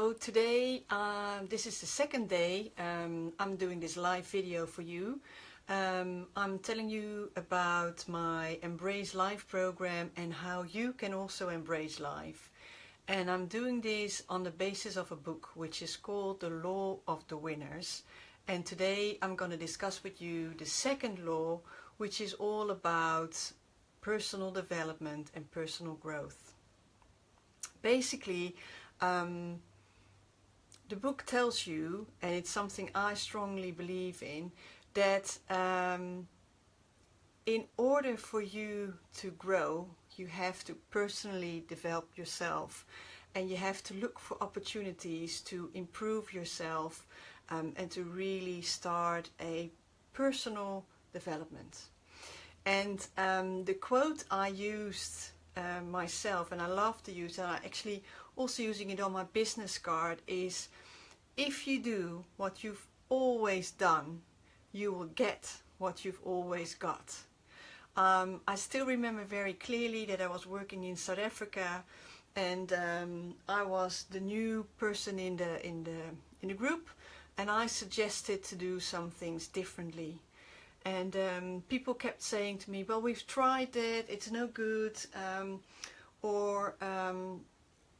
So today, this is the second day I'm doing this live video for you. I'm telling you about my Embrace Life program and how you can also embrace life. And I'm doing this on the basis of a book which is called The Law of the Winners. And today I'm going to discuss with you the second law, which is all about personal development and personal growth. Basically, the book tells you, and it's something I strongly believe in, that in order for you to grow, you have to personally develop yourself, and you have to look for opportunities to improve yourself and to really start a personal development. And the quote I used myself, and I love to use, and I'm actually also using it on my business card, is: if you do what you've always done, you will get what you've always got. I still remember very clearly that I was working in South Africa, and I was the new person in the group, and I suggested to do some things differently. And people kept saying to me, well, we've tried it, it's no good, or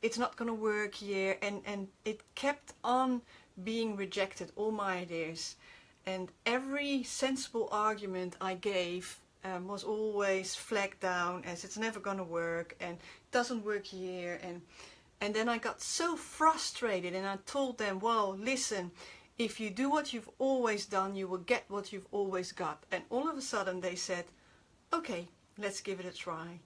it's not going to work here, and it kept on being rejected, all my ideas. And every sensible argument I gave was always flagged down as it's never going to work, and it doesn't work here. And then I got so frustrated, and I told them, well, listen, if you do what you've always done, you will get what you've always got. And all of a sudden they said, okay, let's give it a try.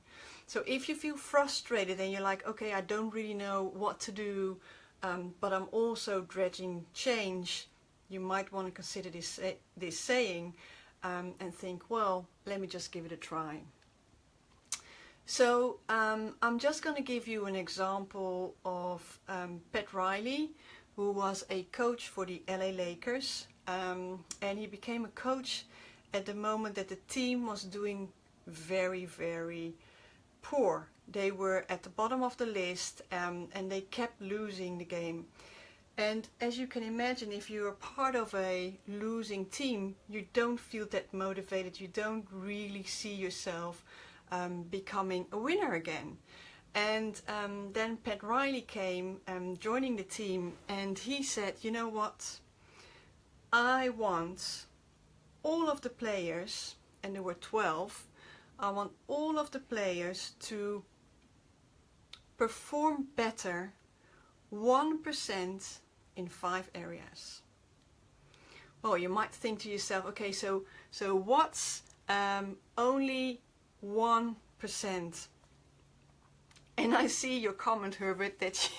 So if you feel frustrated and you're like, okay, I don't really know what to do, but I'm also dreading change, you might want to consider this saying and think, well, let me just give it a try. So I'm just going to give you an example of Pat Riley, who was a coach for the LA Lakers, and he became a coach at the moment that the team was doing very, very poor. They were at the bottom of the list, and they kept losing the game. And as you can imagine, if you're part of a losing team, you don't feel that motivated, you don't really see yourself becoming a winner again. And then Pat Riley came joining the team, and he said, you know what, I want all of the players, and there were 12, I want all of the players to perform better 1% in 5 areas. Well, you might think to yourself, okay, so what's only 1%? And I see your comment, Herbert, that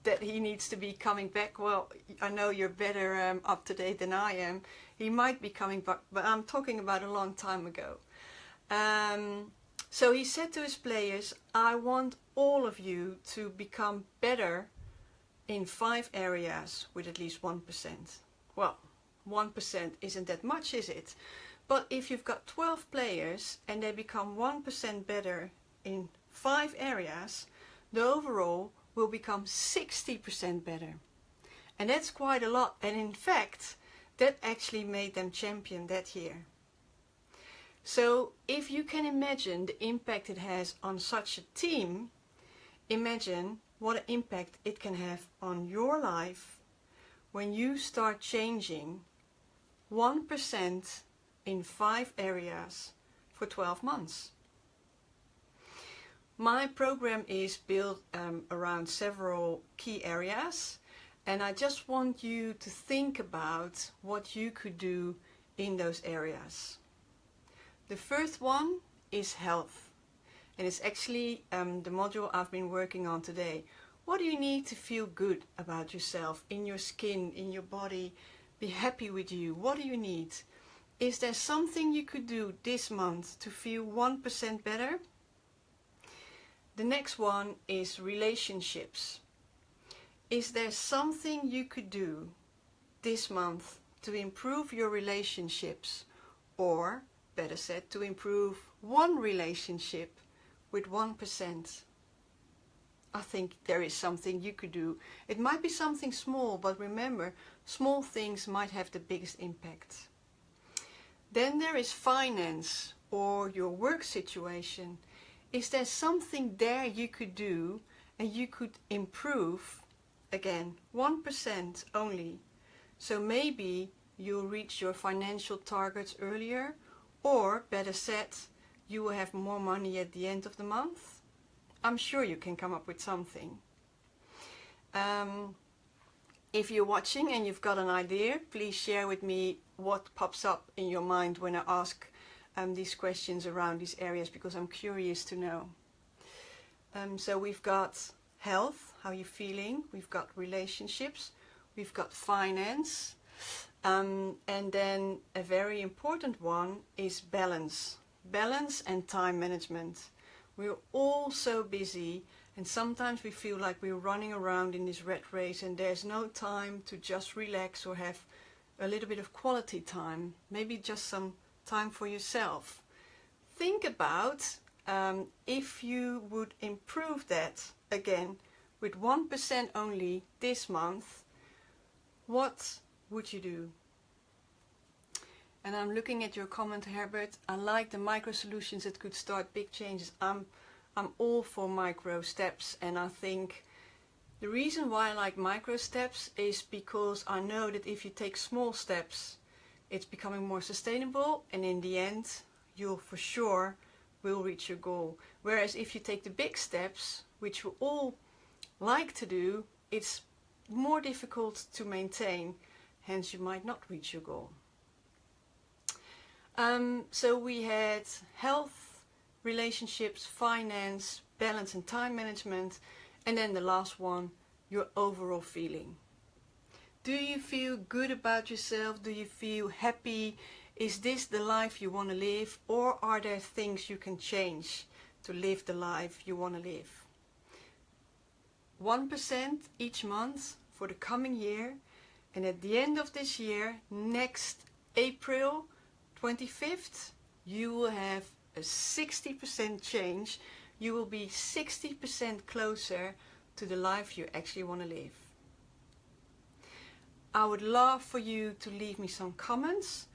that he needs to be coming back. Well, I know you're better up to date than I am. He might be coming back, but I'm talking about a long time ago. So he said to his players, I want all of you to become better in 5 areas with at least 1%. Well, 1% isn't that much, is it? But if you've got 12 players and they become 1% better in 5 areas, the overall will become 60% better. And that's quite a lot. And in fact, that actually made them champion that year. So if you can imagine the impact it has on such a team, imagine what an impact it can have on your life when you start changing 1% in 5 areas for 12 months. My program is built around several key areas, and I just want you to think about what you could do in those areas. The first one is health, and it's actually the module I've been working on today. What do you need to feel good about yourself, in your skin, in your body, be happy with you? What do you need? Is there something you could do this month to feel 1% better? The next one is relationships. Is there something you could do this month to improve your relationships, or better said, to improve one relationship with 1%? I think there is something you could do. It might be something small, but remember, small things might have the biggest impact. Then there is finance or your work situation. Is there something there you could do and you could improve? Again, 1% only. So maybe you'll reach your financial targets earlier, or better said, you will have more money at the end of the month. I'm sure you can come up with something. If you're watching and you've got an idea, please share with me what pops up in your mind when I ask these questions around these areas, because I'm curious to know. So we've got health, how you're feeling, we've got relationships, we've got finance, and then a very important one is balance. Balance and time management. We're all so busy, and sometimes we feel like we're running around in this rat race and there's no time to just relax or have a little bit of quality time, maybe just some time for yourself. Think about if you would improve that, again, with 1% only this month, what would you do? And I'm looking at your comment, Herbert. I like the micro solutions that could start big changes. I'm all for micro steps, and I think the reason why I like micro steps is because I know that if you take small steps, it's becoming more sustainable, and in the end, you'll for sure will reach your goal. Whereas if you take the big steps, which we all like to do, it's more difficult to maintain. Hence, you might not reach your goal. So we had health, relationships, finance, balance and time management, and then the last one, your overall feeling. Do you feel good about yourself? Do you feel happy? Is this the life you want to live, or are there things you can change to live the life you want to live? 1% each month for the coming year, and at the end of this year, next April 25th, you will have a 60% change. You will be 60% closer to the life you actually want to live. I would love for you to leave me some comments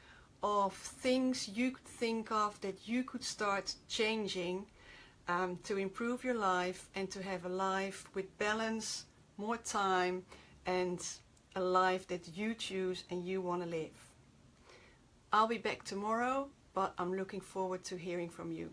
of things you could think of that you could start changing to improve your life and to have a life with balance, more time, and a life that you choose and you want to live. I'll be back tomorrow, but I'm looking forward to hearing from you.